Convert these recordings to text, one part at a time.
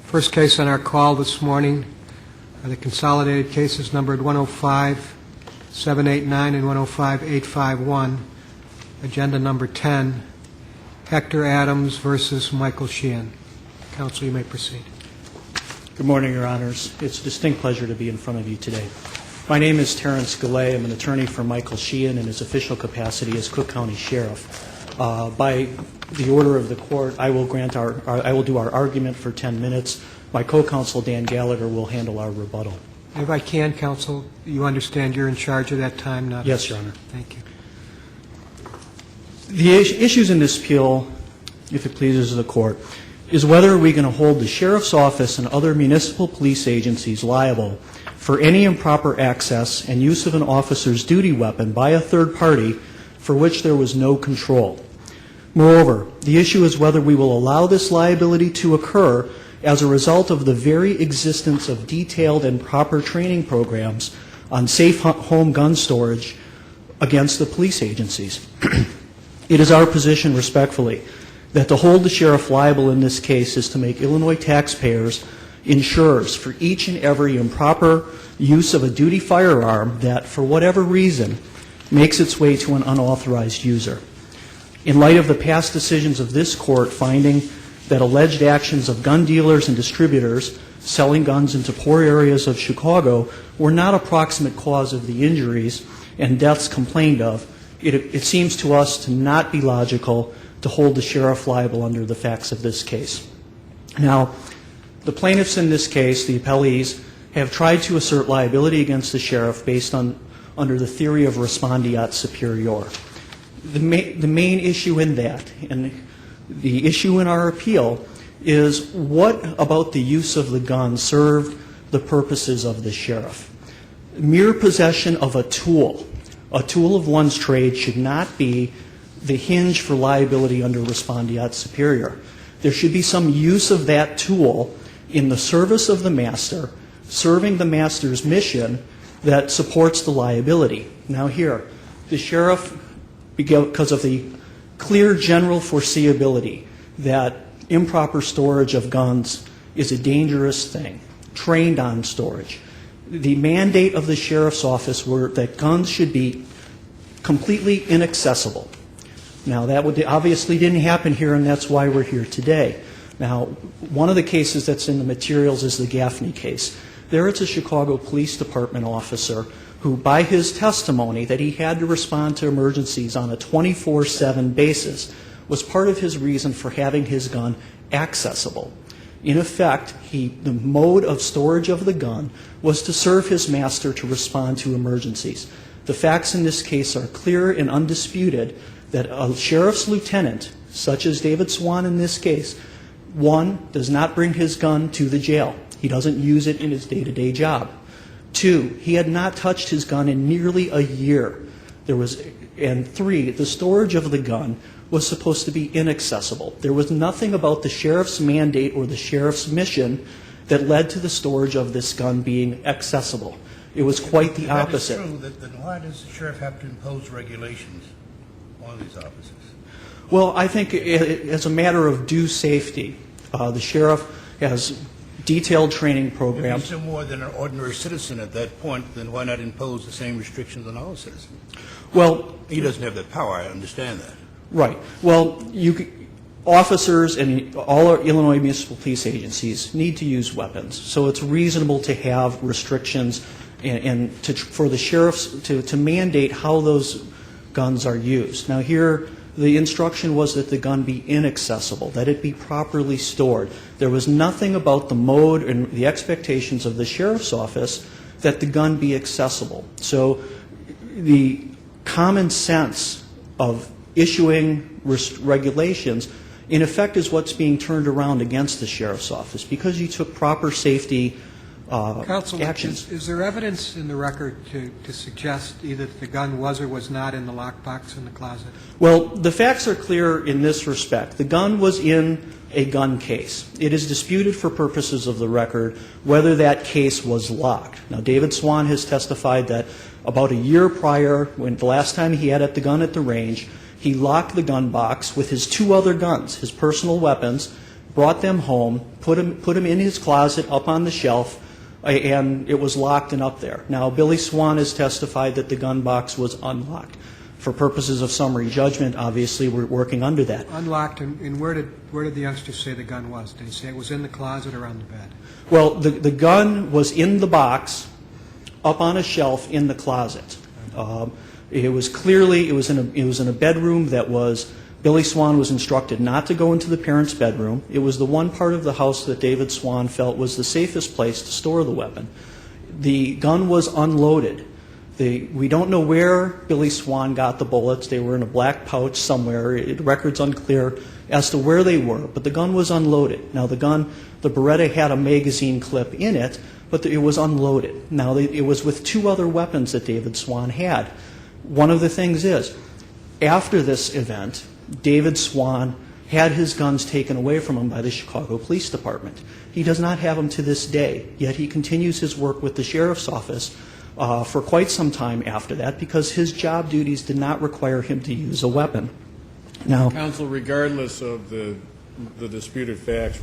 First case on our call this morning are the consolidated cases numbered 105-789 and 105-851, agenda number 10, Hector Adams versus Michael Sheahan. Counsel, you may proceed. Good morning, Your Honors. It's a distinct pleasure to be in front of you today. My name is Terrence Gallay. I'm an attorney for Michael Sheahan in his official capacity as Cook County Sheriff. By the order of the court, I will do our argument for 10 minutes. My co-counsel, Dan Gallagher, will handle our rebuttal. If I can, Counsel, you understand you're in charge of that time, not Yes, Your Honor. Thank you. The issues in this appeal, if it pleases the court, is whether we're going to hold the Sheriff's Office and other municipal police agencies liable for any improper access and use of an officer's duty weapon by a third party for which there was no control. Moreover, the issue is whether we will allow this liability to occur as a result of the very existence of detailed and proper training programs on safe home gun storage against the police agencies. It is our position, respectfully, that to hold the sheriff liable in this case is to make Illinois taxpayers insurers for each and every improper use of a duty firearm that, for whatever reason, makes its way to an unauthorized user. In light of the past decisions of this court finding that alleged actions of gun dealers and distributors selling guns into poor areas of Chicago were not a proximate cause of the injuries and deaths complained of, it seems to us to not be logical to hold the sheriff liable under the facts of this case. Now, the plaintiffs in this case, the appellees, have tried to assert liability against the sheriff based on under the theory of respondeat superior. The main issue in that, and the issue in our appeal, is what about the use of the gun served the purposes of the sheriff? Mere possession of a tool of one's trade, should not be the hinge for liability under respondeat superior. There should be some use of that tool in the service of the master, serving the master's mission that supports the liability. Now here, the sheriff, because of the clear general foreseeability that improper storage of guns is a dangerous thing, trained on storage, the mandate of the sheriff's office were that guns should be completely inaccessible. Now, that obviously didn't happen here, and that's why we're here today. Now, one of the cases that's in the materials is the Gaffney case. There it's a Chicago Police Department officer who, by his testimony that he had to respond to emergencies on a 24/7 basis, was part of his reason for having his gun accessible. In effect, the mode of storage of the gun was to serve his master to respond to emergencies. The facts in this case are clear and undisputed that a sheriff's lieutenant, such as David Swan in this case, one, does not bring his gun to the jail. He doesn't use it in his day-to-day job. Two, he had not touched his gun in nearly a year. And three, the storage of the gun was supposed to be inaccessible. There was nothing about the sheriff's mandate or the sheriff's mission that led to the storage of this gun being accessible. It was quite the opposite. If that is true, then why does the sheriff have to impose regulations on these officers? Well, I think as a matter of due safety, the sheriff has detailed training programs. If he's no more than an ordinary citizen at that point, then why not impose the same restrictions on all citizens? Well, he doesn't have that power. I understand that. Right. Well, officers and all our Illinois municipal police agencies need to use weapons, so it's reasonable to have restrictions and for the sheriffs to mandate how those guns are used. Now here, the instruction was that the gun be inaccessible, that it be properly stored. There was nothing about the mode and the expectations of the sheriff's office that the gun be accessible. So the common sense of issuing regulations, in effect, is what's being turned around against the sheriff's office because you took proper safety Counsel, actions. Is there evidence in the record to suggest either that the gun was or was not in the lockbox in the closet? Well, the facts are clear in this respect. The gun was in a gun case. It is disputed for purposes of the record whether that case was locked. Now, David Swan has testified that about a year prior, when the last time he had the gun at the range, he locked the gun box with his two other guns, his personal weapons, brought them home, put them in his closet up on the shelf, and it was locked and up there. Now, Billy Swan has testified that the gun box was unlocked. For purposes of summary judgment, obviously, we're working under that. Unlocked, and where did the youngster say the gun was? Did he say it was in the closet or on the bed? Well, the gun was in the box, up on a shelf in the closet. It was clearly, it was in a bedroom that was, Billy Swan was instructed not to go into the parents' bedroom. It was the one part of the house that David Swan felt was the safest place to store the weapon. The gun was unloaded. We don't know where Billy Swan got the bullets. They were in a black pouch somewhere. The record's unclear as to where they were, but the gun was unloaded. Now, the Beretta had a magazine clip in it, but it was unloaded. Now, it was with two other weapons that David Swan had. One of the things is, after this event, David Swan had his guns taken away from him by the Chicago Police Department. He does not have them to this day, yet he continues his work with the Sheriff's Office for quite some time after that because his job duties did not require him to use a weapon. Now, Counsel, regardless of the disputed facts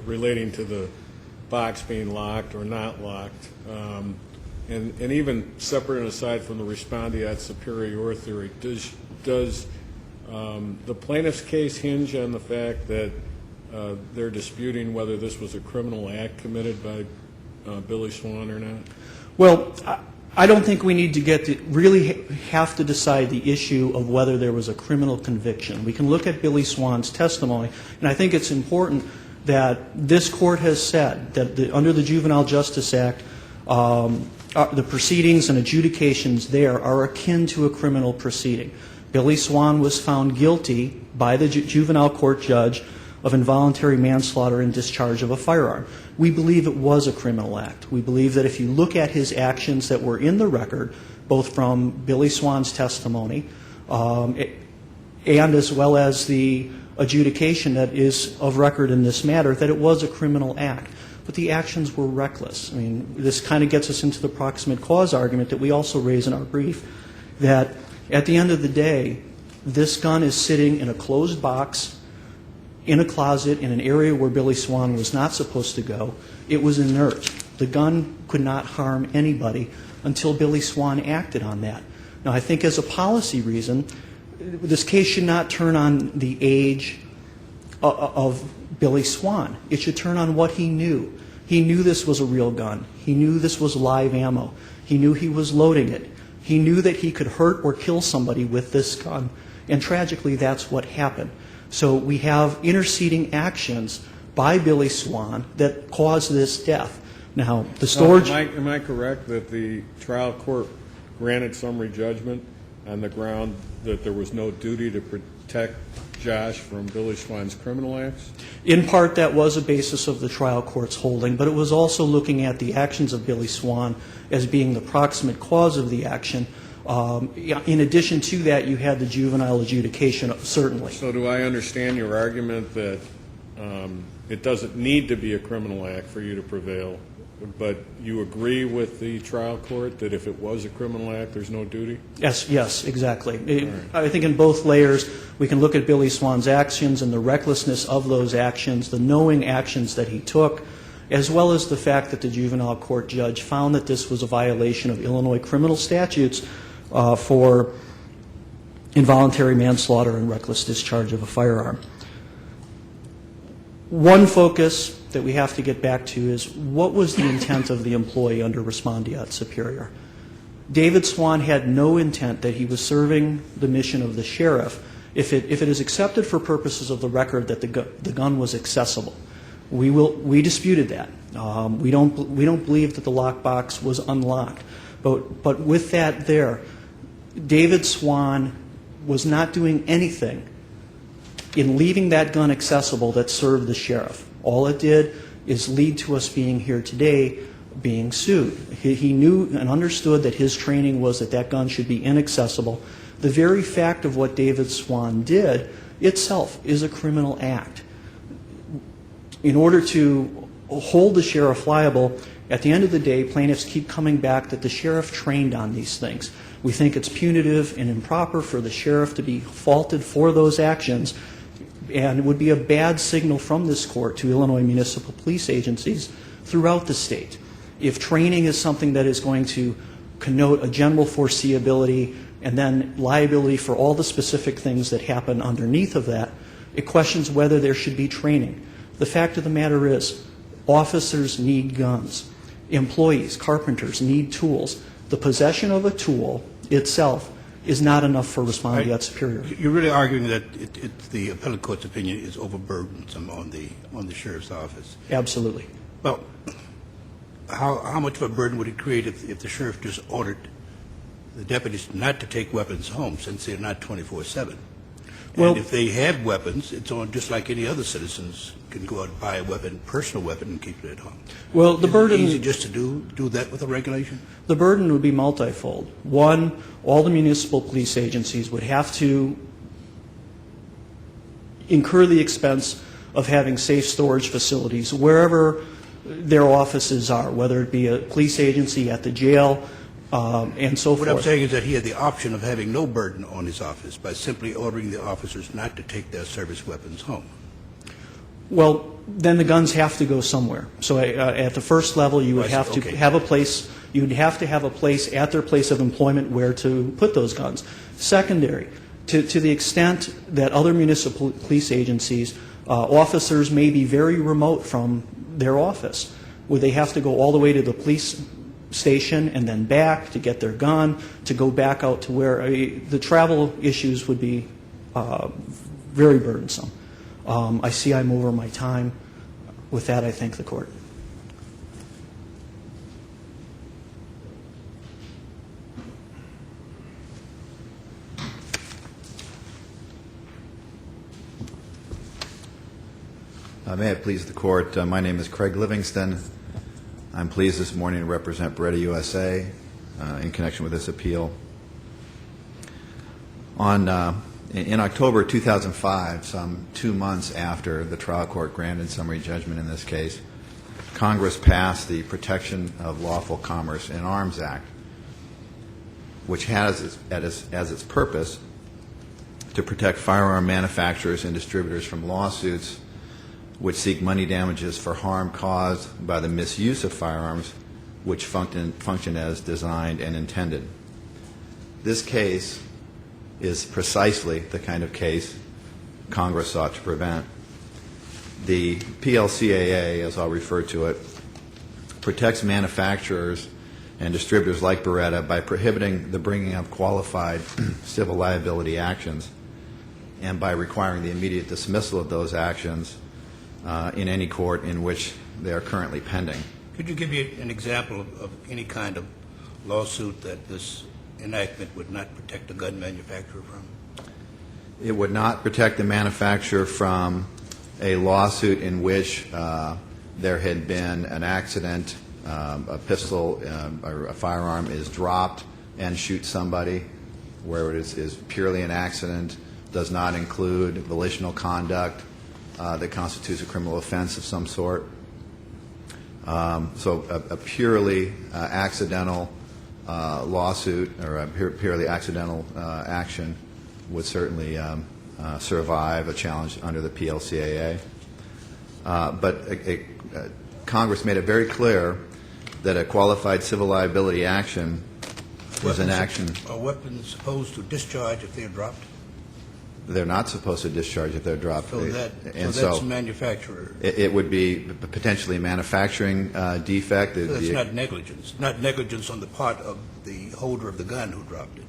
relating to the box being locked or not locked, and even separate and aside from the respondeat superior theory, does the plaintiff's case hinge on the fact that they're disputing whether this was a criminal act committed by Billy Swan or not? well, I don't think we need to really have to decide the issue of whether there was a criminal conviction. We can look at Billy Swan's testimony, and I think it's important that this court has said that under the Juvenile Justice Act, the proceedings and adjudications there are akin to a criminal proceeding. Billy Swan was found guilty by the juvenile court judge of involuntary manslaughter and discharge of a firearm. We believe it was a criminal act. We believe that if you look at his actions that were in the record, both from Billy Swan's testimony and as well as the adjudication that is of record in this matter, that it was a criminal act. But the actions were reckless. I mean, this kind of gets us into the proximate cause argument that we also raise in our brief, that at the end of the day, this gun is sitting in a closed box in a closet in an area where Billy Swan was not supposed to go. It was inert. The gun could not harm anybody until Billy Swan acted on that. Now, I think as a policy reason, this case should not turn on the age of Billy Swan. It should turn on what he knew. He knew this was a real gun. He knew this was live ammo. He knew he was loading it. He knew that he could hurt or kill somebody with this gun. And tragically, that's what happened. So we have interceding actions by Billy Swan that caused this death. Now, the storage... Am I correct that the trial court granted summary judgment on the ground that there was no duty to protect Josh from Billy Swan's criminal acts? In part, that was a basis of the trial court's holding, but it was also looking at the actions of Billy Swan as being the proximate cause of the action. In addition to that, you had the juvenile adjudication, certainly. So do I understand your argument that it doesn't need to be a criminal act for you to prevail, but you agree with the trial court that if it was a criminal act, there's no duty? Yes, exactly. Right. I think in both layers, we can look at Billy Swan's actions and the recklessness of those actions, the knowing actions that he took, as well as the fact that the juvenile court judge found that this was a violation of Illinois criminal statutes for involuntary manslaughter and reckless discharge of a firearm. One focus that we have to get back to is what was the intent of the employee under respondeat superior? David Swan had no intent that he was serving the mission of the sheriff if it is accepted for purposes of the record that the gun was accessible. We disputed that. We don't believe that the lockbox was unlocked. But with that there, David Swan was not doing anything in leaving that gun accessible that served the sheriff. All it did is lead to us being here today being sued. He knew and understood that his training was that that gun should be inaccessible. The very fact of what David Swan did itself is a criminal act. In order to hold the sheriff liable, at the end of the day, plaintiffs keep coming back that the sheriff trained on these things. We think it's punitive and improper for the sheriff to be faulted for those actions. and it would be a bad signal from this court to Illinois municipal police agencies throughout the state. If training is something that is going to connote a general foreseeability and then liability for all the specific things that happen underneath of that, it questions whether there should be training. The fact of the matter is, officers need guns. Employees, carpenters need tools. The possession of a tool itself is not enough for responding to that superior. You're really arguing that the appellate court's opinion is overburdensome on the sheriff's office. Absolutely. Well, how much of a burden would it create if the sheriff just ordered the deputies not to take weapons home, since they're not 24/7? Well, and if they have weapons, it's on just like any other citizens can go out and buy a weapon, personal weapon, and keep it at home. well, the burden. Is it easy just to do that with a regulation? The burden would be multifold. One, all the municipal police agencies would have to incur the expense of having safe storage facilities wherever their offices are, whether it be a police agency, at the jail, and so forth. What I'm saying is that he had the option of having no burden on his office by simply ordering the officers not to take their service weapons home. Well, then the guns have to go somewhere. So at the first level, you would have to have a place. You'd have to have a place at their place of employment where to put those guns. Secondary, to the extent that other municipal police agencies, officers may be very remote from their office, would they have to go all the way to the police station and then back to get their gun, to go back out to where the travel issues would be very burdensome. I see I'm over my time. With that, I thank the court. May it please the court, my name is Craig Livingston. I'm pleased this morning to represent Beretta USA in connection with this appeal. In October 2005, some 2 months after the trial court granted summary judgment in this case, Congress passed the Protection of Lawful Commerce in Arms Act, which has as its purpose to protect firearm manufacturers and distributors from lawsuits which seek money damages for harm caused by the misuse of firearms which function as designed and intended. This case is precisely the kind of case Congress sought to prevent. The PLCAA, as I'll refer to it, protects manufacturers and distributors like Beretta by prohibiting the bringing of qualified civil liability actions and by requiring the immediate dismissal of those actions in any court in which they are currently pending. Could you give me an example of any kind of lawsuit that this enactment would not protect the gun manufacturer from? It would not protect the manufacturer from a lawsuit in which there had been an accident, a pistol or a firearm is dropped and shoots somebody, where it is purely an accident, does not include volitional conduct that constitutes a criminal offense of some sort. So a purely accidental lawsuit or a purely accidental action would certainly survive a challenge under the PLCAA. But Congress made it very clear that a qualified civil liability action is an action. Are weapons supposed to discharge if they're dropped? They're not supposed to discharge if they're dropped. So that's manufacturer. It would be potentially a manufacturing defect. So that's not negligence. Not negligence on the part of the holder of the gun who dropped it.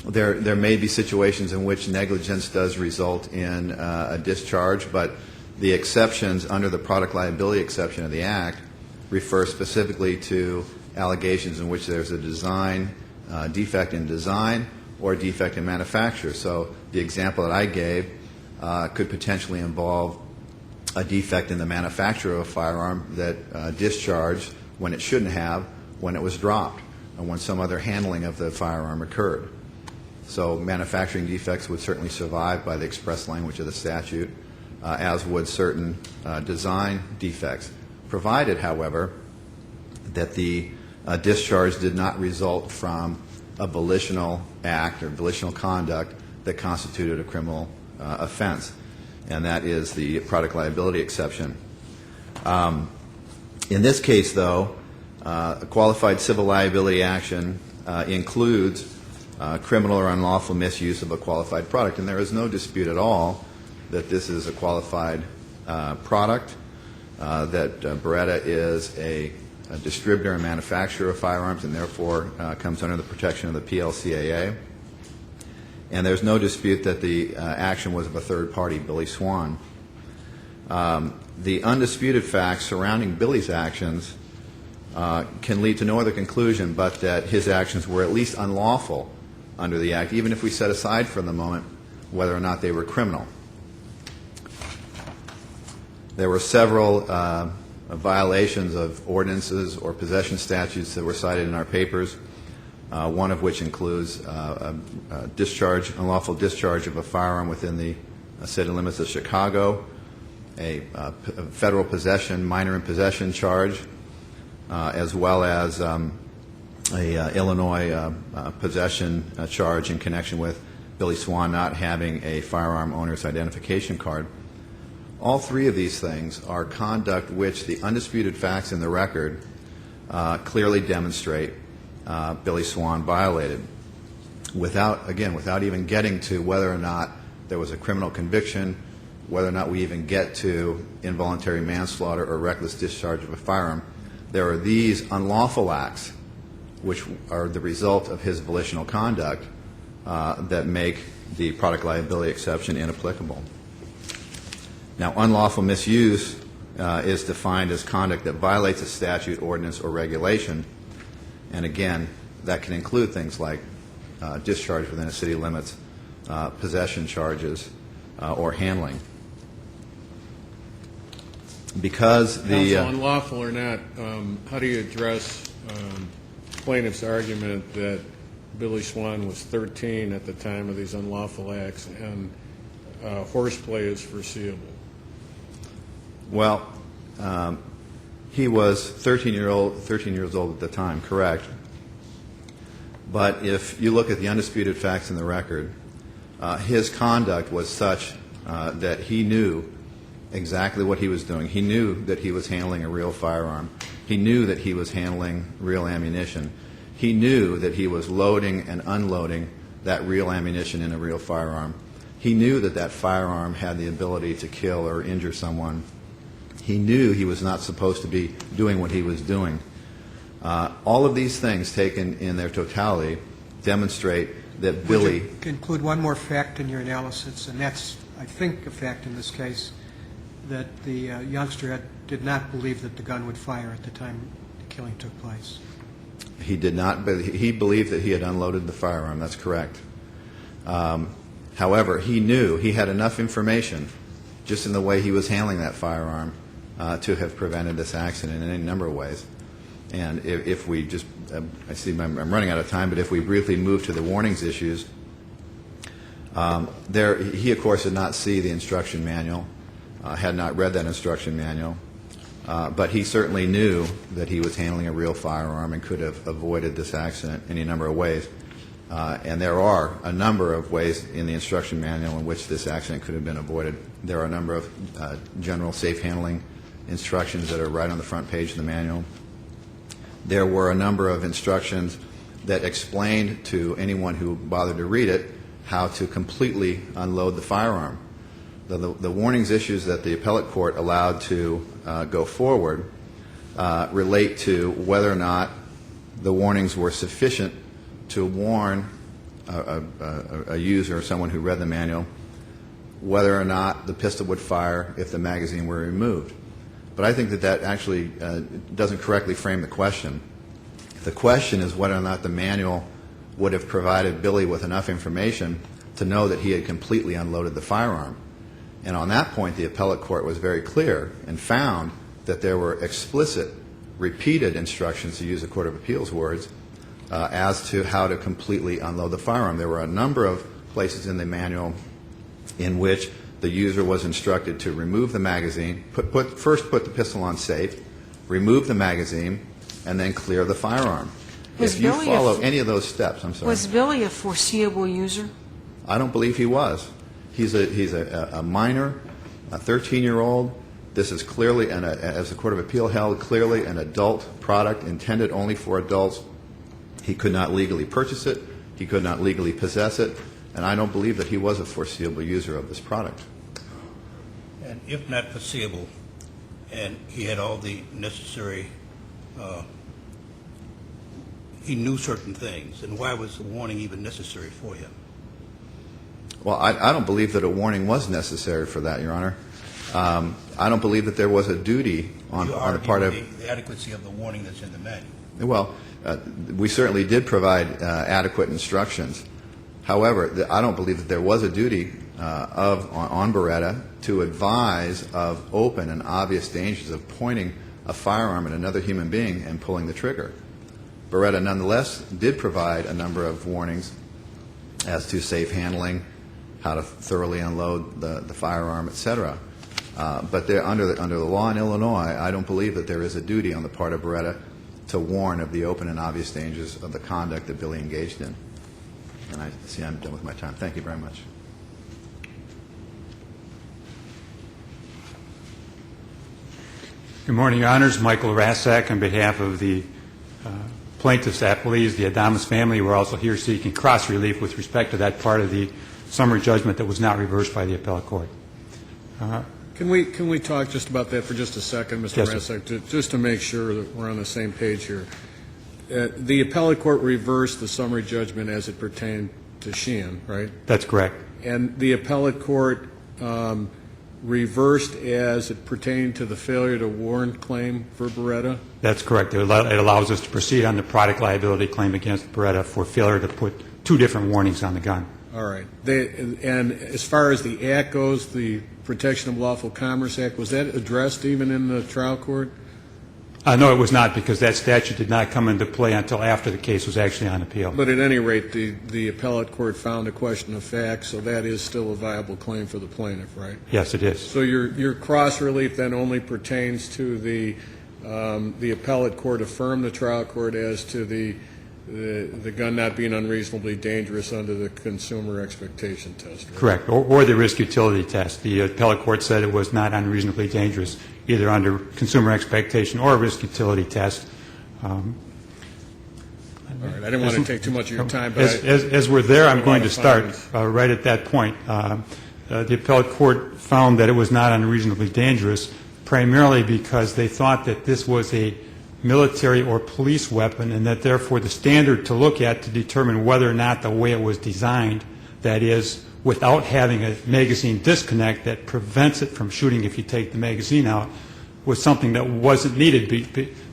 There may be situations in which negligence does result in a discharge, but the exceptions under the product liability exception of the Act refer specifically to allegations in which there's a design defect in design or a defect in manufacture. So the example that I gave could potentially involve a defect in the manufacture of a firearm that discharged when it shouldn't have, when it was dropped, and when some other handling of the firearm occurred. So manufacturing defects would certainly survive by the express language of the statute, as would certain design defects, provided, however, that the discharge did not result from a volitional act or volitional conduct that constituted a criminal offense. and that is the product liability exception. In this case, though, a qualified civil liability action includes criminal or unlawful misuse of a qualified product, and there is no dispute at all that this is a qualified product, that Beretta is a distributor and manufacturer of firearms and therefore comes under the protection of the PLCAA. And there's no dispute that the action was of a third party, Billy Swan. The undisputed facts surrounding Billy's actions can lead to no other conclusion but that his actions were at least unlawful under the Act, even if we set aside for the moment whether or not they were criminal. There were several violations of ordinances or possession statutes that were cited in our papers, one of which includes unlawful discharge of a firearm within the city limits of Chicago, a federal possession, minor in possession charge, as well as a Illinois possession charge in connection with Billy Swan not having a firearm owner's identification card. All three of these things are conduct which the undisputed facts in the record clearly demonstrate Billy Swan violated, without even getting to whether or not there was a criminal conviction, whether or not we even get to involuntary manslaughter or reckless discharge of a firearm. There are these unlawful acts which are the result of his volitional conduct that make the product liability exception inapplicable. Now, unlawful misuse is defined as conduct that violates a statute, ordinance, or regulation. And again, that can include things like discharge within a city limits, possession charges, or handling. Because the Counsel, unlawful or not, how do you address plaintiff's argument that Billy Swan was 13 at the time of these unlawful acts and horseplay is foreseeable? Well, he was 13 years old at the time, correct. But if you look at the undisputed facts in the record, his conduct was such that he knew exactly what he was doing. He knew that he was handling a real firearm. He knew that he was handling real ammunition. He knew that he was loading and unloading that real ammunition in a real firearm. He knew that that firearm had the ability to kill or injure someone. He knew he was not supposed to be doing what he was doing. All of these things taken in their totality demonstrate that Billy... Would you include one more fact in your analysis, and that's, I think, a fact in this case, that the youngster did not believe that the gun would fire at the time the killing took place. He did not, but he believed that he had unloaded the firearm. That's correct. However, he knew he had enough information, just in the way he was handling that firearm, to have prevented this accident in any number of ways. And if we just, I see I'm running out of time, but if we briefly move to the warnings issues, he, of course, did not see the instruction manual, had not read that instruction manual, but he certainly knew that he was handling a real firearm and could have avoided this accident any number of ways. And there are a number of ways in the instruction manual in which this accident could have been avoided. There are a number of general safe handling instructions that are right on the front page of the manual. There were a number of instructions that explained to anyone who bothered to read it how to completely unload the firearm. The warnings issues that the appellate court allowed to go forward relate to whether or not the warnings were sufficient to warn a user or someone who read the manual whether or not the pistol would fire if the magazine were removed. But I think that actually doesn't correctly frame the question. The question is whether or not the manual would have provided Billy with enough information to know that he had completely unloaded the firearm. And on that point, the appellate court was very clear and found that there were explicit, repeated instructions, to use the Court of Appeals words, as to how to completely unload the firearm. There were a number of places in the manual in which the user was instructed to remove the magazine, first put the pistol on safe, remove the magazine, and then clear the firearm. If you follow any of those steps, I'm sorry. Was Billy a foreseeable user? I don't believe he was. He's a minor a 13-year-old. This is clearly, as the Court of Appeal held, clearly an adult product intended only for adults. He could not legally purchase it. He could not legally possess it. And I don't believe that he was a foreseeable user of this product. And if not foreseeable, and he had all the necessary, he knew certain things, and why was the warning even necessary for him? Well, I don't believe that a warning was necessary for that, Your Honor. I don't believe that there was a duty on the part of the adequacy of the warning that's in the manual. Well, we certainly did provide adequate instructions. However, I don't believe that there was a duty on Beretta to advise of open and obvious dangers of pointing a firearm at another human being and pulling the trigger. Beretta nonetheless did provide a number of warnings as to safe handling, how to thoroughly unload the firearm, etc. But under the law in Illinois, I don't believe that there is a duty on the part of Beretta to warn of the open and obvious dangers of the conduct that Billy engaged in. And I see I'm done with my time. Thank you very much. Good morning, Your Honors. Michael Rassak on behalf of the plaintiffs' appellees, the Adamus family. We're also here seeking cross relief with respect to that part of the summary judgment that was not reversed by the appellate court. Can we talk just about that for just a second, Mr. Yes, Rassak, just to make sure that we're on the same page here? The appellate court reversed the summary judgment as it pertained to Sheahan, right? That's correct. And the appellate court reversed as it pertained to the failure to warn claim for Beretta? That's correct. It allows us to proceed on the product liability claim against Beretta for failure to put two different warnings on the gun. All right. And as far as the act goes, the Protection of Lawful Commerce Act, was that addressed even in the trial court? No, it was not, because that statute did not come into play until after the case was actually on appeal. But at any rate, the appellate court found a question of fact, so that is still a viable claim for the plaintiff, right? Yes, it is. So your cross relief then only pertains to the appellate court affirmed the trial court as to the gun not being unreasonably dangerous under the consumer expectation test, right? Correct, or the risk utility test. The appellate court said it was not unreasonably dangerous, either under consumer expectation or risk utility test. All right, I didn't want to take too much of your time, but as we're there, I'm going to start right at that point. The appellate court found that it was not unreasonably dangerous, primarily because they thought that this was a military or police weapon, and that therefore the standard to look at to determine whether or not the way it was designed, that is, without having a magazine disconnect that prevents it from shooting if you take the magazine out, was something that wasn't needed.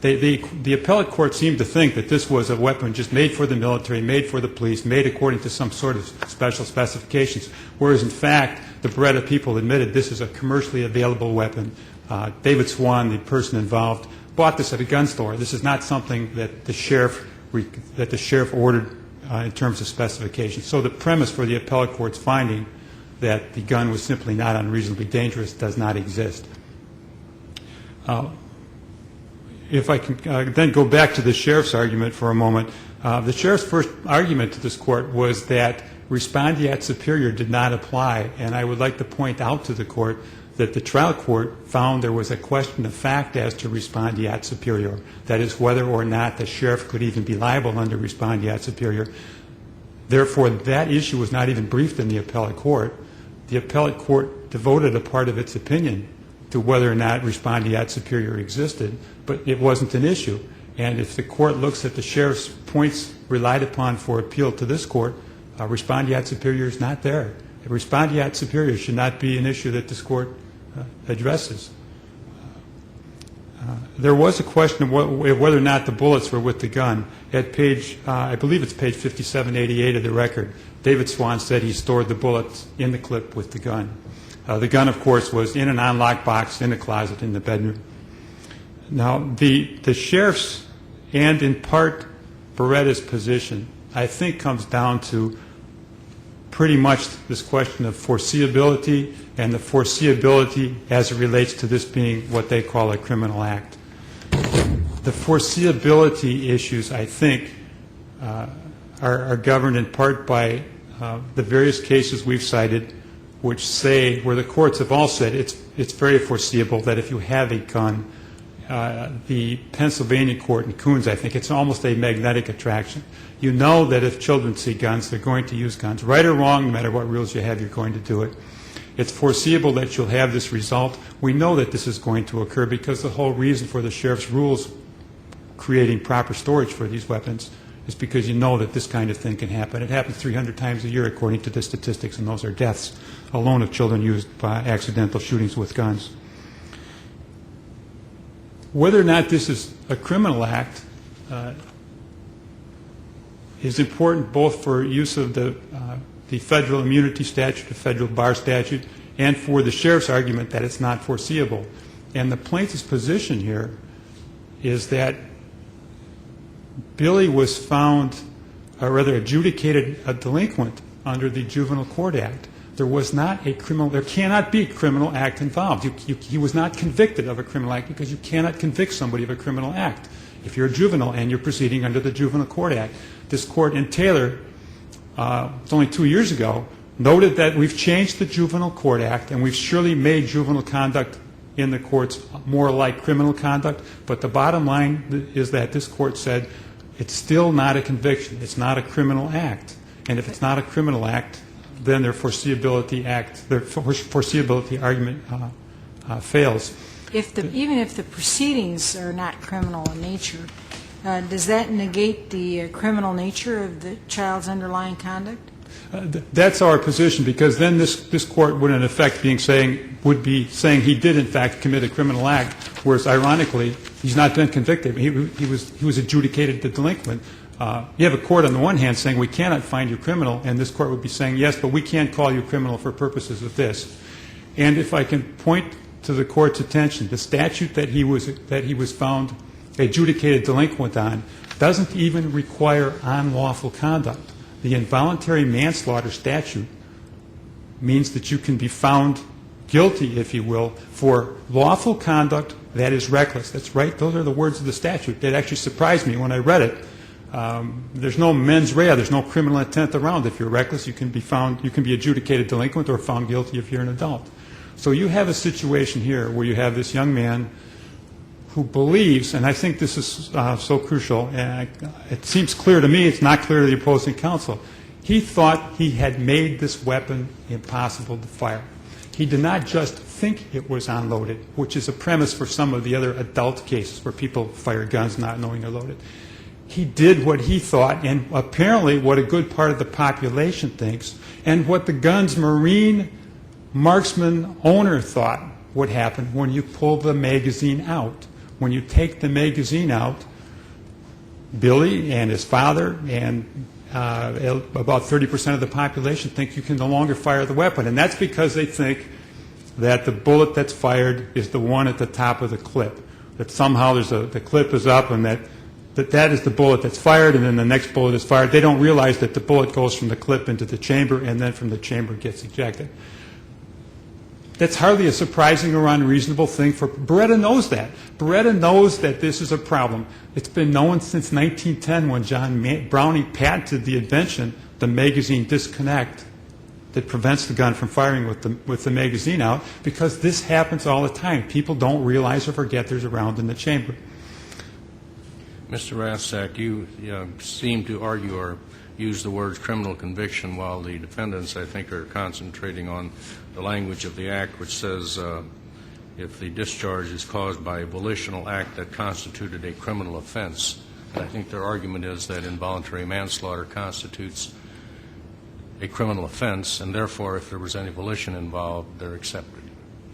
The appellate court seemed to think that this was a weapon just made for the military, made for the police, made according to some sort of special specifications, whereas in fact the Beretta people admitted this is a commercially available weapon. David Swan, the person involved, bought this at a gun store. This is not something that the sheriff ordered in terms of specifications. So the premise for the appellate court's finding that the gun was simply not unreasonably dangerous does not exist. If I can then go back to the sheriff's argument for a moment, the sheriff's first argument to this court was that respondeat superior did not apply, and I would like to point out to the court that the trial court found there was a question of fact as to respondeat superior, that is, whether or not the sheriff could even be liable under respondeat superior. Therefore, that issue was not even briefed in the appellate court. The appellate court devoted a part of its opinion to whether or not respondeat superior existed, but it wasn't an issue. And if the court looks at the sheriff's points relied upon for appeal to this court, respondeat superior is not there. Respondeat superior should not be an issue that this court addresses. There was a question of whether or not the bullets were with the gun. At page, I believe it's page 5788 of the record, David Swan said he stored the bullets in the clip with the gun. The gun, of course, was in an unlocked box in a closet in the bedroom. Now, the sheriff's and in part Beretta's position, I think, comes down to pretty much this question of foreseeability and the foreseeability as it relates to this being what they call a criminal act. The foreseeability issues, I think, are governed in part by the various cases we've cited which say, where the courts have all said, it's very foreseeable that if you have a gun, the Pennsylvania court in Coons, I think, it's almost a magnetic attraction. You know that if children see guns, they're going to use guns. Right or wrong, no matter what rules you have, you're going to do it. It's foreseeable that you'll have this result. We know that this is going to occur because the whole reason for the sheriff's rules creating proper storage for these weapons is because you know that this kind of thing can happen. It happens 300 times a year according to the statistics, and those are deaths alone of children used by accidental shootings with guns. Whether or not this is a criminal act is important both for use of the federal immunity statute, the federal bar statute, and for the sheriff's argument that it's not foreseeable. And the plaintiff's position here is that Billy was found, or rather adjudicated a delinquent under the Juvenile Court Act. There was not a criminal, there cannot be a criminal act involved. He was not convicted of a criminal act because you cannot convict somebody of a criminal act if you're a juvenile and you're proceeding under the Juvenile Court Act. This court in Taylor, it's only 2 years ago, noted that we've changed the Juvenile Court Act and we've surely made juvenile conduct in the courts more like criminal conduct, but the bottom line is that this court said it's still not a conviction. It's not a criminal act. And if it's not a criminal act, then their foreseeability argument fails. Even if the proceedings are not criminal in nature, does that negate the criminal nature of the child's underlying conduct? That's our position, because then this court would in effect be saying he did in fact commit a criminal act, whereas ironically he's not been convicted. He was adjudicated the delinquent. You have a court on the one hand saying we cannot find you criminal, and this court would be saying yes, but we can't call you criminal for purposes of this. And if I can point to the court's attention, the statute that he was found adjudicated delinquent on doesn't even require unlawful conduct. The involuntary manslaughter statute means that you can be found guilty, if you will, for lawful conduct that is reckless. That's right. Those are the words of the statute. It actually surprised me when I read it. There's no mens rea. There's no criminal intent around. If you're reckless, you can be adjudicated delinquent or found guilty if you're an adult. So you have a situation here where you have this young man who believes, and I think this is so crucial, and it seems clear to me, it's not clear to the opposing counsel, he thought he had made this weapon impossible to fire. He did not just think it was unloaded, which is a premise for some of the other adult cases where people fire guns not knowing they're loaded. He did what he thought, and apparently what a good part of the population thinks, and what the gun's Marine marksman owner thought would happen when you pull the magazine out. When you take the magazine out, Billy and his father and about 30% of the population think you can no longer fire the weapon. And that's because they think that the bullet that's fired is the one at the top of the clip, that somehow the clip is up and that is the bullet that's fired, and then the next bullet is fired. They don't realize that the bullet goes from the clip into the chamber and then from the chamber gets ejected. That's hardly a surprising or unreasonable thing for Beretta knows that. Beretta knows that this is a problem. It's been known since 1910 when John Browning patented the invention, the magazine disconnect, that prevents the gun from firing with the magazine out, because this happens all the time. People don't realize or forget there's a round in the chamber. Mr. Rastak, you seem to argue or use the words criminal conviction, while the defendants, I think, are concentrating on the language of the Act, which says if the discharge is caused by a volitional act that constituted a criminal offense. And I think their argument is that involuntary manslaughter constitutes a criminal offense, and therefore, if there was any volition involved, they're accepted.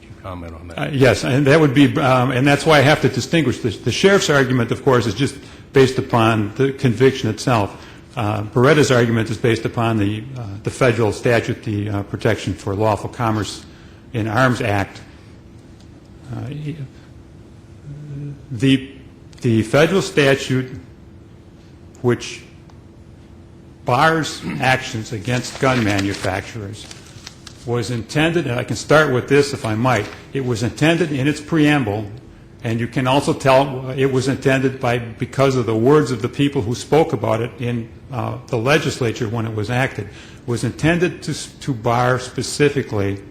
Can you comment on that? Yes, and that would be, and that's why I have to distinguish this. The sheriff's argument, of course, is just based upon the conviction itself. Beretta's argument is based upon the federal statute, the Protection for Lawful Commerce in Arms Act. The federal statute, which bars actions against gun manufacturers, was intended, and I can start with this if I might, it was intended in its preamble, and you can also tell it was intended because of the words of the people who spoke about it in the legislature when it was acted, was intended to bar specifically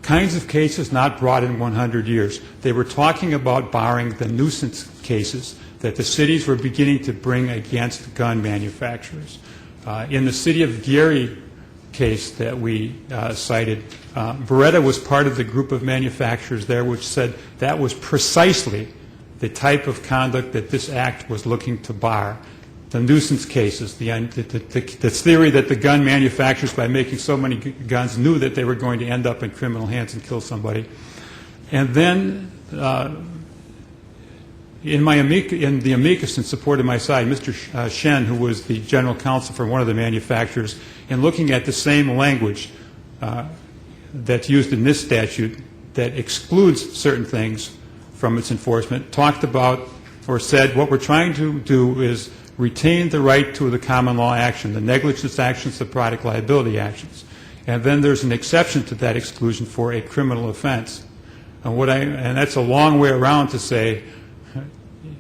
kinds of cases not brought in 100 years. They were talking about barring the nuisance cases that the cities were beginning to bring against gun manufacturers. In the city of Gary case that we cited, Beretta was part of the group of manufacturers there which said that was precisely the type of conduct that this act was looking to bar. The nuisance cases, the theory that the gun manufacturers, by making so many guns, knew that they were going to end up in criminal hands and kill somebody. And then in the amicus in support of my side, Mr. Sheahan, who was the general counsel for one of the manufacturers, in looking at the same language that's used in this statute that excludes certain things from its enforcement, talked about or said what we're trying to do is retain the right to the common law action, the negligence actions, the product liability actions. And then there's an exception to that exclusion for a criminal offense. And that's a long way around to say,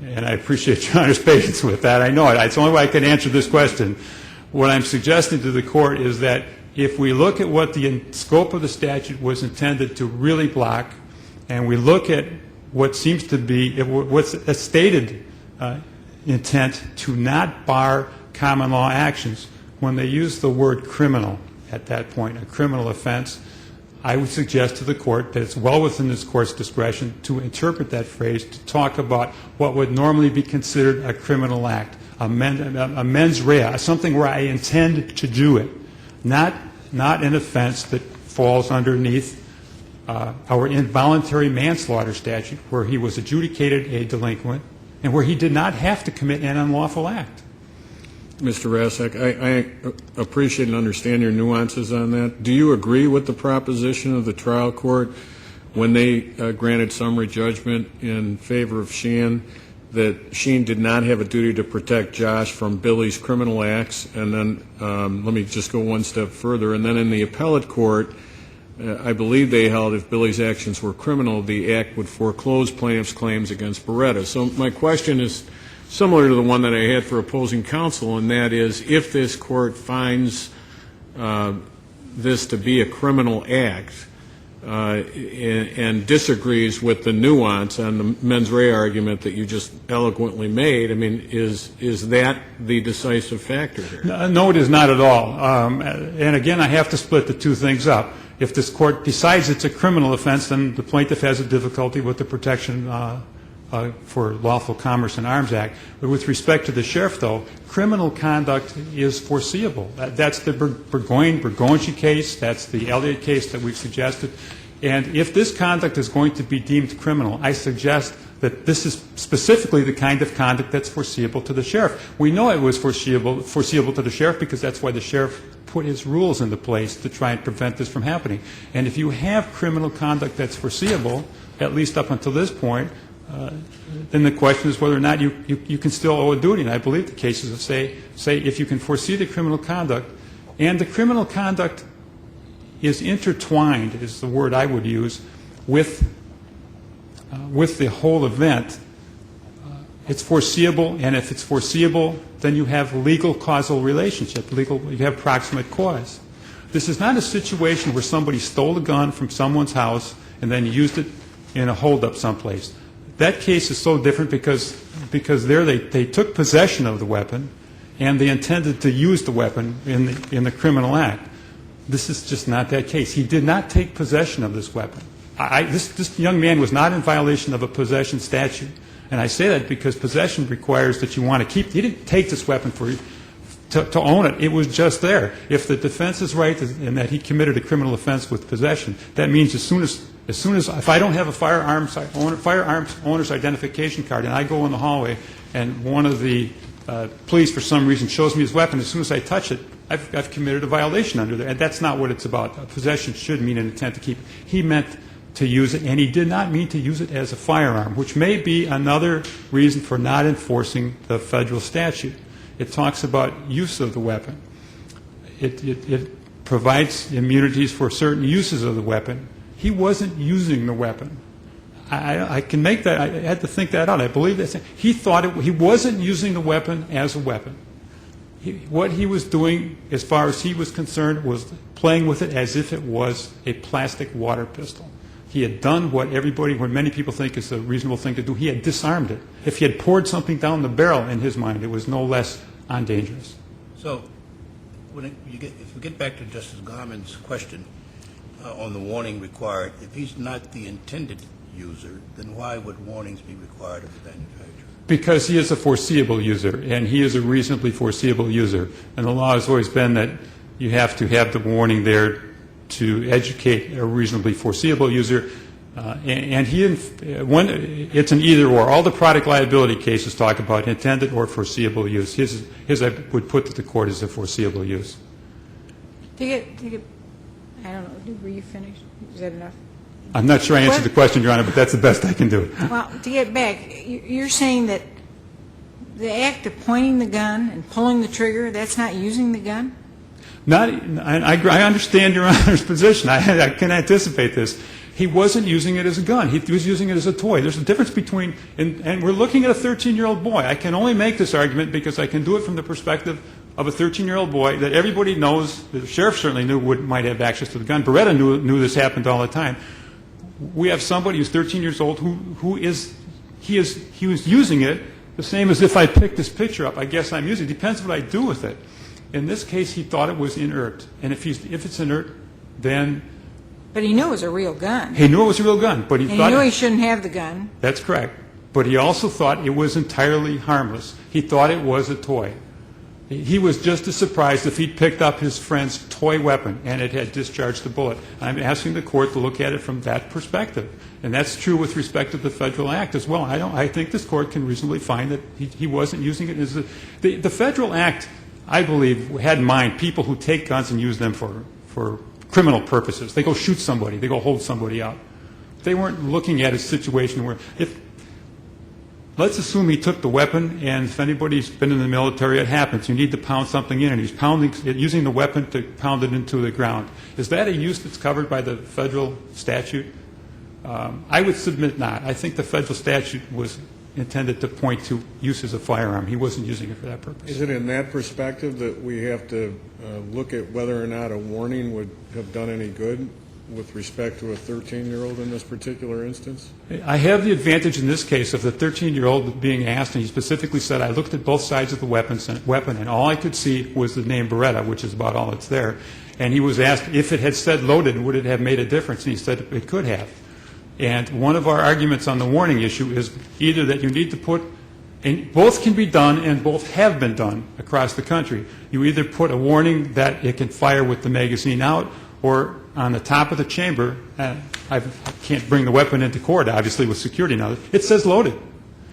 and I appreciate Your Honor's patience with that. I know it. It's the only way I can answer this question. What I'm suggesting to the Court is that if we look at what the scope of the statute was intended to really block, and we look at what seems to be, what's a stated intent to not bar common law actions, when they use the word criminal at that point, a criminal offense, I would suggest to the Court that it's well within this Court's discretion to interpret that phrase to talk about what would normally be considered a criminal act, a mens rea, something where I intend to do it, not an offense that falls underneath our involuntary manslaughter statute, where he was adjudicated a delinquent and where he did not have to commit an unlawful act. Mr. Rasek, I appreciate and understand your nuances on that. Do you agree with the proposition of the trial court when they granted summary judgment in favor of Sheahan that Sheahan did not have a duty to protect Josh from Billy's criminal acts? And then let me just go one step further. And then in the appellate court, I believe they held if Billy's actions were criminal, the act would foreclose plaintiff's claims against Beretta. So my question is similar to the one that I had for opposing counsel, and that is, if this court finds this to be a criminal act and disagrees with the nuance on the mens rea argument that you just eloquently made, I mean, is that the decisive factor here? No, it is not at all. And again, I have to split the two things up. If this court decides it's a criminal offense, then the plaintiff has a difficulty with the protection for Lawful Commerce and Arms Act. But with respect to the sheriff, though, criminal conduct is foreseeable. That's the Bergonci case. That's the Elliott case that we've suggested. And if this conduct is going to be deemed criminal, I suggest that this is specifically the kind of conduct that's foreseeable to the sheriff. We know it was foreseeable to the sheriff because that's why the sheriff put his rules into place to try and prevent this from happening. And if you have criminal conduct that's foreseeable, at least up until this point, then the question is whether or not you can still owe a duty. And I believe the cases that say if you can foresee the criminal conduct, and the criminal conduct is intertwined, is the word I would use, with the whole event, it's foreseeable, and if it's foreseeable, then you have legal causal relationship, you have proximate cause. This is not a situation where somebody stole a gun from someone's house and then used it in a holdup someplace. That case is so different because there they took possession of the weapon and they intended to use the weapon in the criminal act. This is just not that case. He did not take possession of this weapon. This young man was not in violation of a possession statute. And I say that because possession requires that you want to keep. He didn't take this weapon to own it. It was just there. If the defense is right in that he committed a criminal offense with possession, that means as soon as if I don't have a firearms owner's identification card and I go in the hallway and one of the police for some reason shows me his weapon, as soon as I touch it, I've committed a violation under there. And that's not what it's about. Possession should mean an intent to keep. He meant to use it, and he did not mean to use it as a firearm, which may be another reason for not enforcing the federal statute. It talks about use of the weapon. It provides immunities for certain uses of the weapon. He wasn't using the weapon. I can make that. I had to think that out. I believe that he thought he wasn't using the weapon as a weapon. What he was doing, as far as he was concerned, was playing with it as if it was a plastic water pistol. He had done what many people think is a reasonable thing to do. He had disarmed it. If he had poured something down the barrel, in his mind, it was no less undangerous. So, if we get back to Justice Garmon's question on the warning required, if he's not the intended user, then why would warnings be required of the manufacturer? Because he is a foreseeable user, and he is a reasonably foreseable user. And the law has always been that you have to have the warning there to educate a reasonably foreseeable user. It's an either-or. All the product liability cases talk about intended or foreseeable use. His I would put to the court as a foreseeable use. I don't know, were you finished? Is that enough? I'm not sure I answered the question, Your Honor, but that's the best I can do. Well, to get back, you're saying that the act of pointing the gun and pulling the trigger, that's not using the gun? I understand Your Honor's position. I can anticipate this. He wasn't using it as a gun. He was using it as a toy. There's a difference between, and we're looking at a 13-year-old boy. I can only make this argument because I can do it from the perspective of a 13-year-old boy that everybody knows, the sheriff certainly knew might have access to the gun. Beretta knew this happened all the time. We have somebody who's 13 years old he was using it the same as if I picked this picture up. I guess I'm using it. Depends what I do with it. In this case, he thought it was inert, and if it's inert, then. But he knew it was a real gun. He knew it was a real gun, but he thought. He knew he shouldn't have the gun. That's correct, but he also thought it was entirely harmless. He thought it was a toy. He was just as surprised if he'd picked up his friend's toy weapon and it had discharged the bullet. I'm asking the court to look at it from that perspective, and that's true with respect to the federal act as well. I think this court can reasonably find that he wasn't using it as the federal act. I believe had in mind people who take guns and use them for criminal purposes. They go shoot somebody. They go hold somebody up. They weren't looking at a situation where let's assume he took the weapon, and if anybody's been in the military, it happens. You need to pound something in, and he's using the weapon to pound it into the ground. Is that a use that's covered by the federal statute? I would submit not. I think the federal statute was intended to point to use as a firearm. He wasn't using it for that purpose. Is it in that perspective that we have to look at whether or not a warning would have done any good with respect to a 13-year-old in this particular instance? I have the advantage in this case of the 13-year-old being asked, and he specifically said, I looked at both sides of the weapon, and all I could see was the name Beretta, which is about all that's there. And he was asked if it had said loaded, would it have made a difference? And he said it could have. And one of our arguments on the warning issue is either that you need to put, and both can be done and both have been done across the country. You either put a warning that it can fire with the magazine out, or on the top of the chamber, I can't bring the weapon into court, obviously, with security now, it says loaded.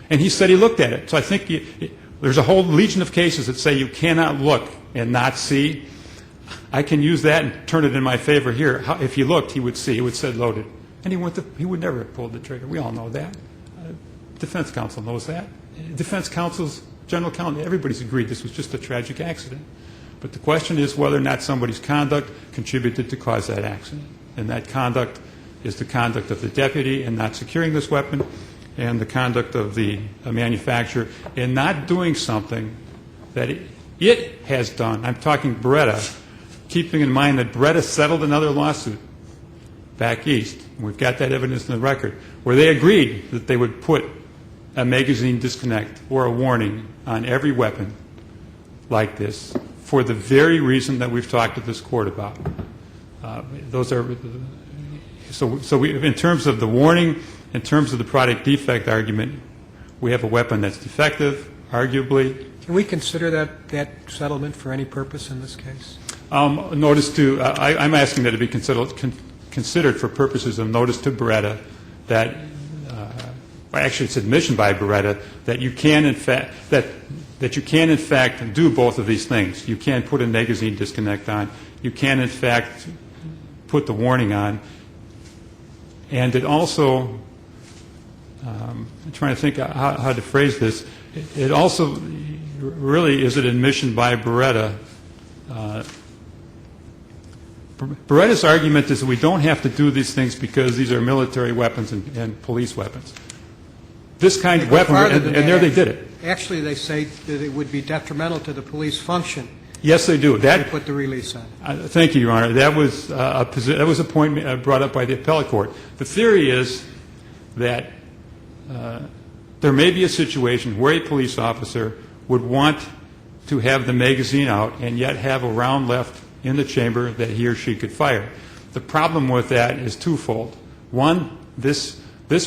And he said he looked at it. So I think there's a whole legion of cases that say you cannot look and not see. I can use that and turn it in my favor here. If he looked, he would see. It would say loaded. And he would never have pulled the trigger. We all know that. Defense counsel knows that. Defense counsel's, general counsel, everybody's agreed this was just a tragic accident. But the question is whether or not somebody's conduct contributed to cause that accident. And that conduct is the conduct of the deputy in not securing this weapon and the conduct of the manufacturer in not doing something that it has done. I'm talking Beretta, keeping in mind that Beretta settled another lawsuit back east. We've got that evidence in the record, where they agreed that they would put a magazine disconnect or a warning on every weapon like this for the very reason that we've talked to this court about. Those are so in terms of the warning, in terms of the product defect argument, we have a weapon that's defective, arguably. Can we consider that settlement for any purpose in this case? Notice to I'm asking that it be considered for purposes of notice to Beretta that actually it's admission by Beretta that you can in fact that you can in fact do both of these things. You can put a magazine disconnect on. You can in fact put the warning on. And it also I'm trying to think how to phrase this. It also really is an admission by Beretta. Beretta's argument is that we don't have to do these things because these are military weapons and police weapons. This kind of weapon, and there they did it. Actually, they say that it would be detrimental to the police function Yes, they do. to put the release on. Thank you, Your Honor. That was a point brought up by the appellate court. The theory is that there may be a situation where a police officer would want to have the magazine out and yet have a round left in the chamber that he or she could fire. The problem with that is twofold. One, this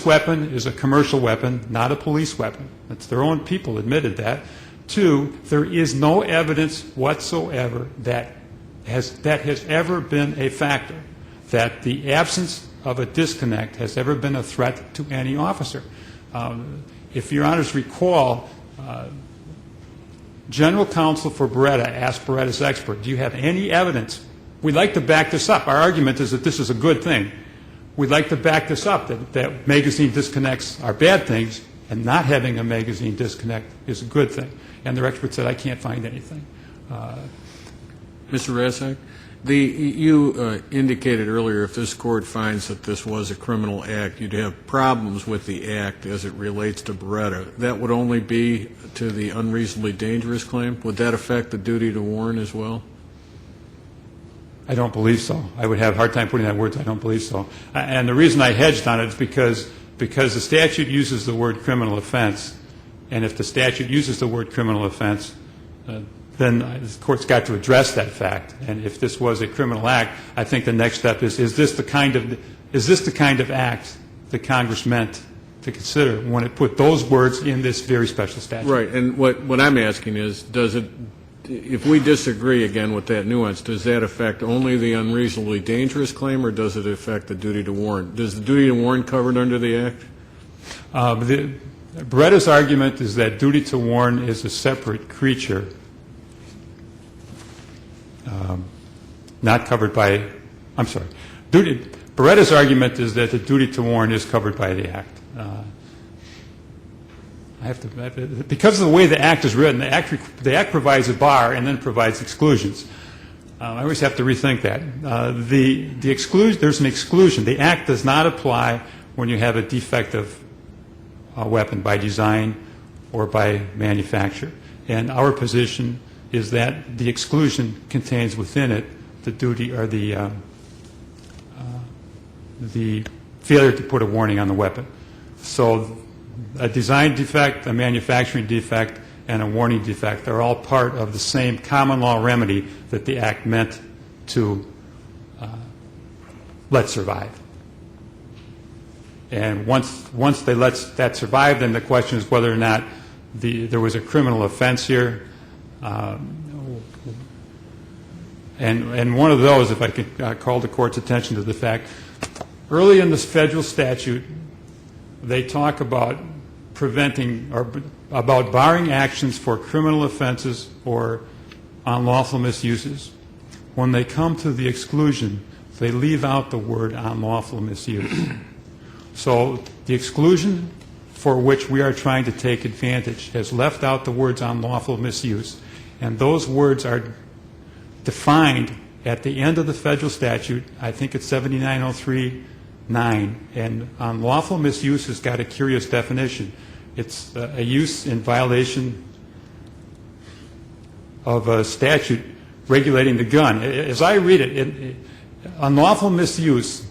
weapon is a commercial weapon, not a police weapon. It's their own people admitted that. Two, there is no evidence whatsoever that has ever been a factor, that the absence of a disconnect has ever been a threat to any officer. If Your Honors recall, General Counsel for Beretta asked Beretta's expert, do you have any evidence? We'd like to back this up. Our argument is that this is a good thing. We'd like to back this up, that magazine disconnects are bad things, and not having a magazine disconnect is a good thing. And their expert said, I can't find anything. Mr. Rasak, you indicated earlier if this court finds that this was a criminal act, you'd have problems with the act as it relates to Beretta. That would only be to the unreasonably dangerous claim? Would that affect the duty to warn as well? I don't believe so. I would have a hard time putting that in words. I don't believe so. And the reason I hedged on it is because the statute uses the word criminal offense, and if the statute uses the word criminal offense, then the court's got to address that fact. And if this was a criminal act, I think the next step is this the kind of act that Congress meant to consider when it put those words in this very special statute? Right. And what I'm asking is, if we disagree again with that nuance, does that affect only the unreasonably dangerous claim, or does it affect the duty to warn? Does the duty to warn covered under the act? Beretta's argument is that duty to warn is a separate creature, not covered by, I'm sorry. Beretta's argument is that the duty to warn is covered by the act. Because of the way the act is written, the act provides a bar and then provides exclusions. I always have to rethink that. There's an exclusion. The act does not apply when you have a defective weapon by design or by manufacture. And our position is that the exclusion contains within it the duty or the failure to put a warning on the weapon. So a design defect, a manufacturing defect, and a warning defect are all part of the same common law remedy that the act meant to let survive. And once they let that survive, then the question is whether or not there was a criminal offense here. And one of those, if I could call the court's attention to the fact, early in this federal statute, they talk about preventing or about barring actions for criminal offenses or unlawful misuses. When they come to the exclusion, they leave out the word unlawful misuse. So the exclusion for which we are trying to take advantage has left out the words unlawful misuse. And those words are defined at the end of the federal statute. I think it's 7903(9). And unlawful misuse has got a curious definition. It's a use in violation of a statute regulating the gun. As I read it, unlawful misuse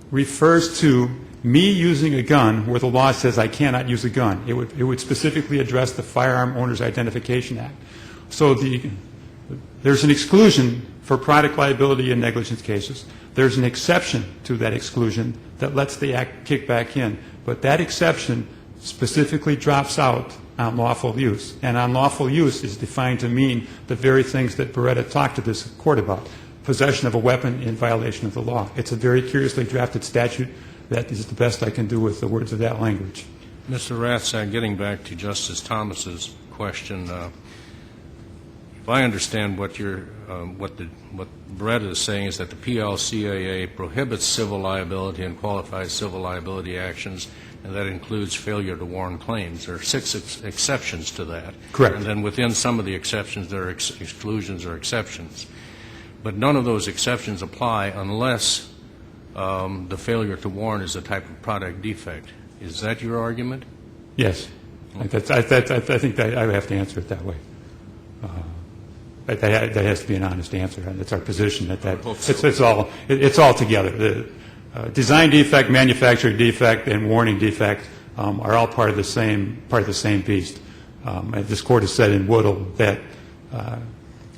refers to me using a gun where the law says I cannot use a gun. It would specifically address the Firearm Owners Identification Act. So there's an exclusion for product liability and negligence cases. There's an exception to that exclusion that lets the act kick back in. But that exception specifically drops out unlawful use. And unlawful use is defined to mean the very things that Beretta talked to this court about. Possession of a weapon in violation of the law. It's a very curiously drafted statute. That is the best I can do with the words of that language. Mr. Rathsack, getting back to Justice Thomas's question, if I understand what Beretta is saying is that the PLCAA prohibits civil liability and qualifies civil liability actions, and that includes failure to warn claims. There are 6 exceptions to that. Correct. And then within some of the exceptions, there are exclusions or exceptions. But none of those exceptions apply unless the failure to warn is a type of product defect. Is that your argument? Yes. I think that I would have to answer it that way. That has to be an honest answer. That's our position. It's all together. The design defect, manufacturing defect, and warning defect are all part of the same beast. This court has said in Woodall that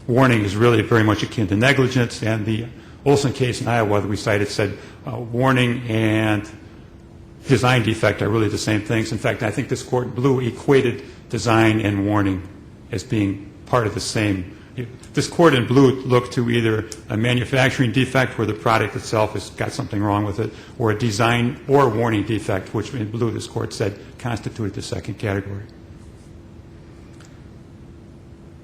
warning is really very much akin to negligence, and the Olson case in Iowa that we cited said warning and design defect are really the same things. In fact, I think this court in Blue equated design and warning as being part of the same. This court in Blue looked to either a manufacturing defect where the product itself has got something wrong with it, or a design or warning defect, which in Blue this court said constituted the second category.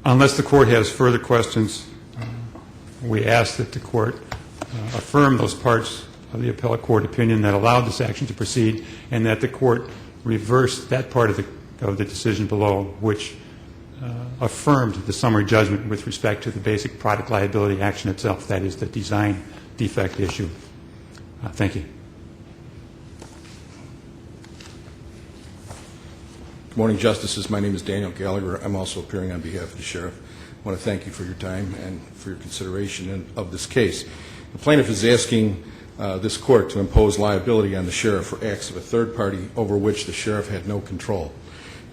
Unless the court has further questions, we ask that the court affirm those parts of the appellate court opinion that allowed this action to proceed, and that the court reverse that part of the decision below, which affirmed the summary judgment with respect to the basic product liability action itself, that is the design defect issue. Thank you. Good morning, Justices. My name is Daniel Gallagher. I'm also appearing on behalf of the Sheriff. I want to thank you for your time and for your consideration of this case. The plaintiff is asking this court to impose liability on the Sheriff for acts of a third party over which the Sheriff had no control.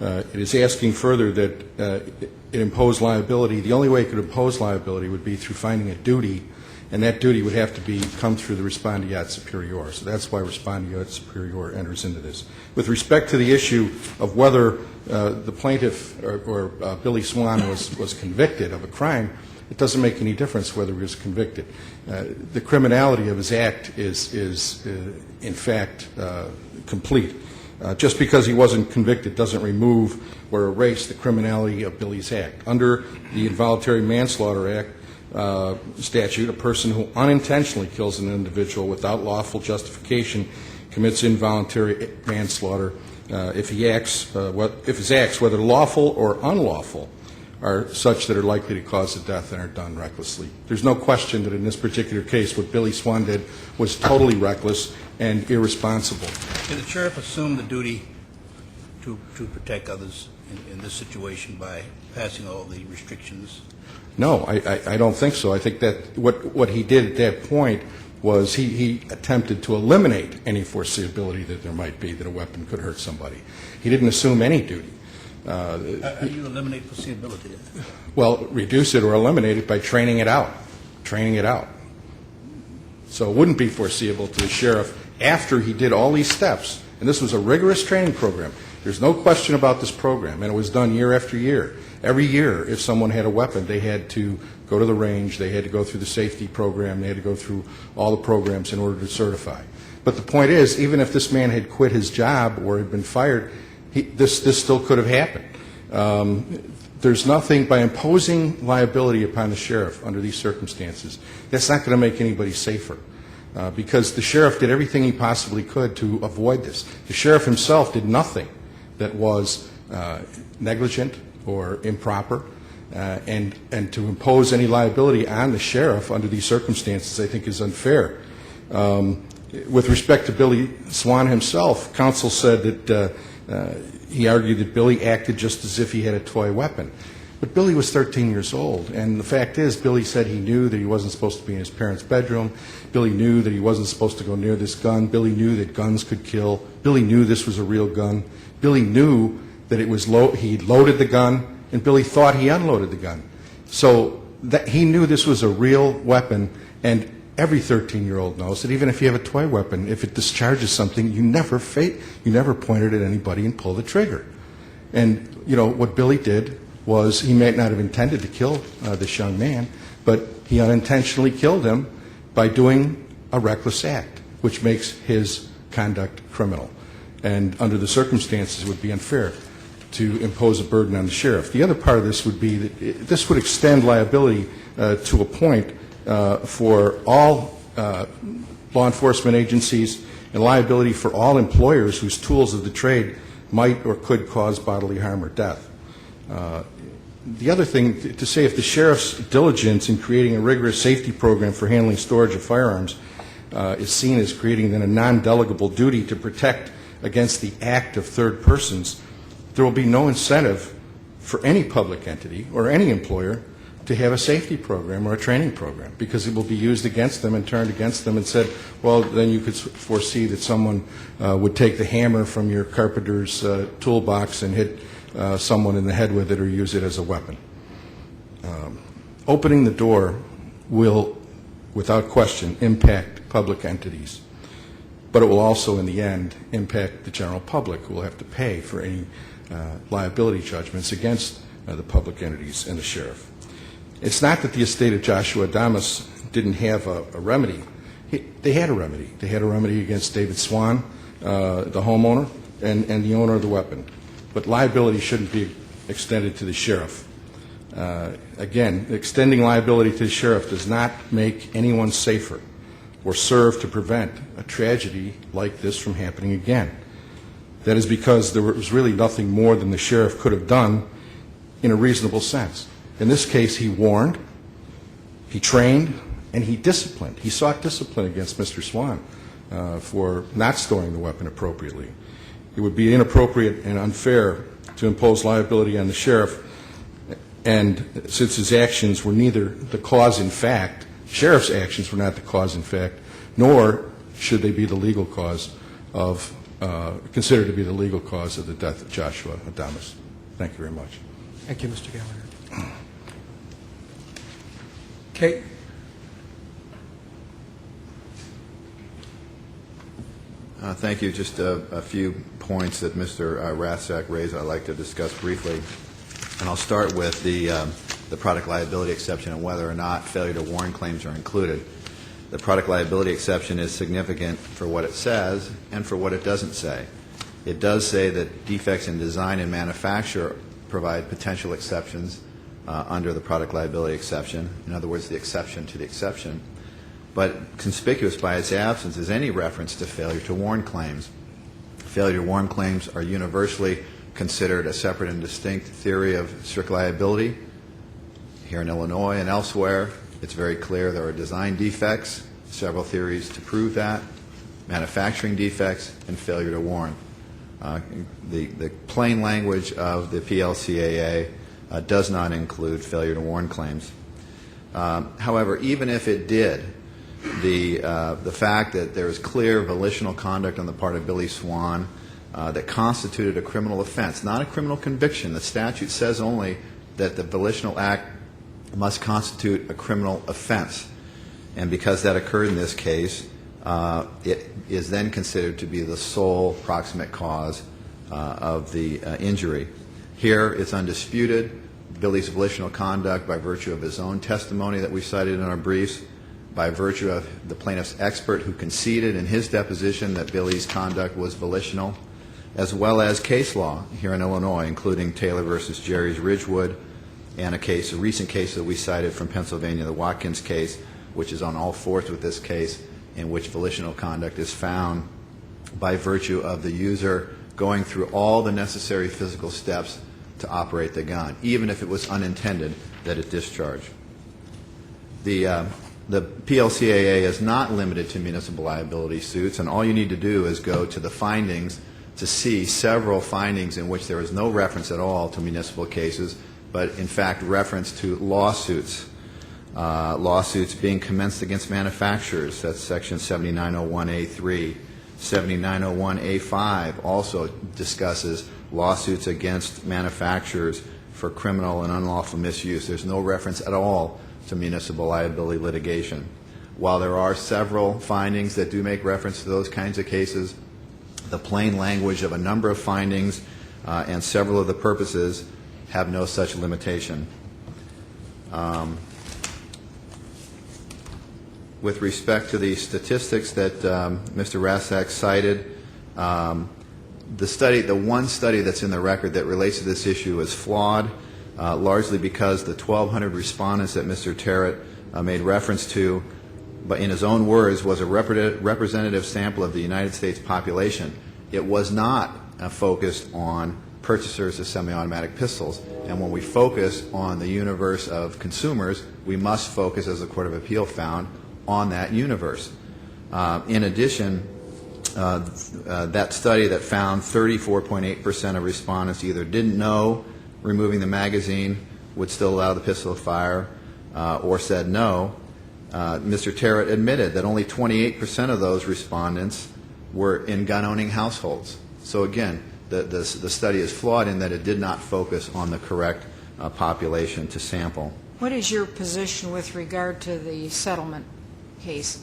It is asking further that it impose liability. The only way it could impose liability would be through finding a duty, and that duty would have to come through the respondeat superior. So that's why respondeat superior enters into this. With respect to the issue of whether the plaintiff or Billy Swan was convicted of a crime, it doesn't make any difference whether he was convicted. The criminality of his act is in fact, complete. Just because he wasn't convicted doesn't remove or erase the criminality of Billy's act. Under the Involuntary Manslaughter Act statute, a person who unintentionally kills an individual without lawful justification commits involuntary manslaughter if his acts, whether lawful or unlawful, are such that are likely to cause the death and are done recklessly. There's no question that in this particular case what Billy Swan did was totally reckless and irresponsible. Did the Sheriff assume the duty to protect others in this situation by passing all the restrictions? No, I don't think so. I think that what he did at that point was he attempted to eliminate any foreseeability that there might be that a weapon could hurt somebody. He didn't assume any duty. How do you eliminate foreseeability? Well, reduce it or eliminate it by training it out. So it wouldn't be foreseeable to the Sheriff after he did all these steps. And this was a rigorous training program. There's no question about this program, and it was done year after year. Every year, if someone had a weapon, they had to go to the range, they had to go through the safety program, they had to go through all the programs in order to certify. But the point is, even if this man had quit his job or had been fired, this still could have happened. There's nothing, by imposing liability upon the Sheriff under these circumstances, that's not going to make anybody safer. Because the Sheriff did everything he possibly could to avoid this. The Sheriff himself did nothing that was negligent or improper, and to impose any liability on the Sheriff under these circumstances I think is unfair. With respect to Billy Swan himself, counsel said that he argued that Billy acted just as if he had a toy weapon. But Billy was 13 years old, and the fact is Billy said he knew that he wasn't supposed to be in his parents' bedroom. Billy knew that he wasn't supposed to go near this gun. Billy knew that guns could kill. Billy knew this was a real gun. Billy knew that he loaded the gun, and Billy thought he unloaded the gun. So that he knew this was a real weapon, and every 13-year-old knows that even if you have a toy weapon, if it discharges something, you never point it at anybody and pull the trigger. And, you know, what Billy did was he may not have intended to kill this young man, but he unintentionally killed him by doing a reckless act, which makes his conduct criminal. And under the circumstances, it would be unfair to impose a burden on the Sheriff. The other part of this would be that this would extend liability to a point for all law enforcement agencies and liability for all employers whose tools of the trade might or could cause bodily harm or death. The other thing to say, if the Sheriff's diligence in creating a rigorous safety program for handling storage of firearms is seen as creating then a non-delegable duty to protect against the act of third persons, there will be no incentive for any public entity or any employer to have a safety program or a training program, because it will be used against them and turned against them and said, well, then you could foresee that someone would take the hammer from your carpenter's toolbox and hit someone in the head with it or use it as a weapon. Opening the door will, without question, impact public entities, but it will also, in the end, impact the general public, who will have to pay for any liability judgments against the public entities and the sheriff. It's not that the estate of Joshua Adamus didn't have a remedy. They had a remedy. They had a remedy against David Swan, the homeowner, and the owner of the weapon. But liability shouldn't be extended to the sheriff. Again, extending liability to the sheriff does not make anyone safer or serve to prevent a tragedy like this from happening again. That is because there was really nothing more than the sheriff could have done in a reasonable sense. In this case, he warned, he trained, and he disciplined. He sought discipline against Mr. Swan for not storing the weapon appropriately. It would be inappropriate and unfair to impose liability on the sheriff, and since his actions were neither the cause in fact, sheriff's actions were not the cause in fact, nor should they be the legal cause of, considered to be the legal cause of the death of Joshua Adamus. Thank you very much. Thank you, Mr. Gallagher. Kate? Thank you. Just a few points that Mr. Rathsack raised I'd like to discuss briefly. And I'll start with the product liability exception and whether or not failure to warn claims are included. The product liability exception is significant for what it says and for what it doesn't say. It does say that defects in design and manufacture provide potential exceptions under the product liability exception. In other words, the exception to the exception. But conspicuous by its absence is any reference to failure to warn claims. Failure to warn claims are universally considered a separate and distinct theory of strict liability. Here in Illinois and elsewhere, it's very clear there are design defects, several theories to prove that, manufacturing defects, and failure to warn. The plain language of the PLCAA does not include failure to warn claims. However, even if it did, the fact that there is clear volitional conduct on the part of Billy Swan that constituted a criminal offense, not a criminal conviction. The statute says only that the volitional act must constitute a criminal offense. And because that occurred in this case, it is then considered to be the sole proximate cause of the injury. Here, it's undisputed. Billy's volitional conduct by virtue of his own testimony that we cited in our briefs, by virtue of the plaintiff's expert who conceded in his deposition that Billy's conduct was volitional, as well as case law here in Illinois, including Taylor versus Jerry's Ridgewood, and a recent case that we cited from Pennsylvania, the Watkins case, which is on all fours with this case, in which volitional conduct is found by virtue of the user going through all the necessary physical steps to operate the gun, even if it was unintended that it discharged. The PLCAA is not limited to municipal liability suits, and all you need to do is go to the findings to see several findings in which there is no reference at all to municipal cases, but in fact reference to lawsuits. Lawsuits being commenced against manufacturers, that's section 7901A3. 7901A5 also discusses lawsuits against manufacturers for criminal and unlawful misuse. There's no reference at all to municipal liability litigation. While there are several findings that do make reference to those kinds of cases, the plain language of a number of findings and several of the purposes have no such limitation. With respect to the statistics that Mr. Rathsack cited, the one study that's in the record that relates to this issue is flawed, largely because the 1,200 respondents that Mr. Terrett made reference to, but in his own words, was a representative sample of the United States population. It was not focused on purchasers of semi-automatic pistols. And when we focus on the universe of consumers, we must focus, as the Court of Appeal found, on that universe. In addition, that study that found 34.8% of respondents either didn't know removing the magazine would still allow the pistol to fire or said no. Mr. Terrett admitted that only 28% of those respondents were in gun-owning households. So again, the study is flawed in that it did not focus on the correct population to sample. What is your position with regard to the settlement case?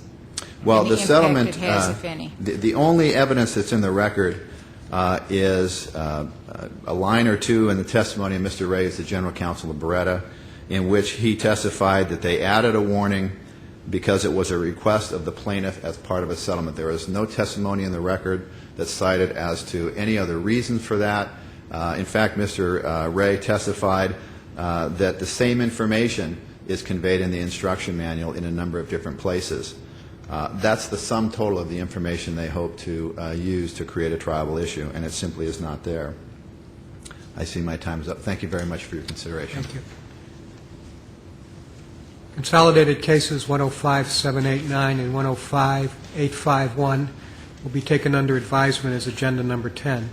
Well, And the impact settlement, it has, if any? the only evidence that's in the record is a line or two in the testimony of Mr. Ray, the general counsel of Beretta, in which he testified that they added a warning because it was a request of the plaintiff as part of a settlement. There is no testimony in the record that's cited as to any other reason for that. In fact, Mr. Ray testified that the same information is conveyed in the instruction manual in a number of different places. That's the sum total of the information they hope to use to create a triable issue, and it simply is not there. I see my time is up. Thank you very much for your consideration. Thank you. Consolidated cases 105-789 and 105-851 will be taken under advisement as agenda number 10.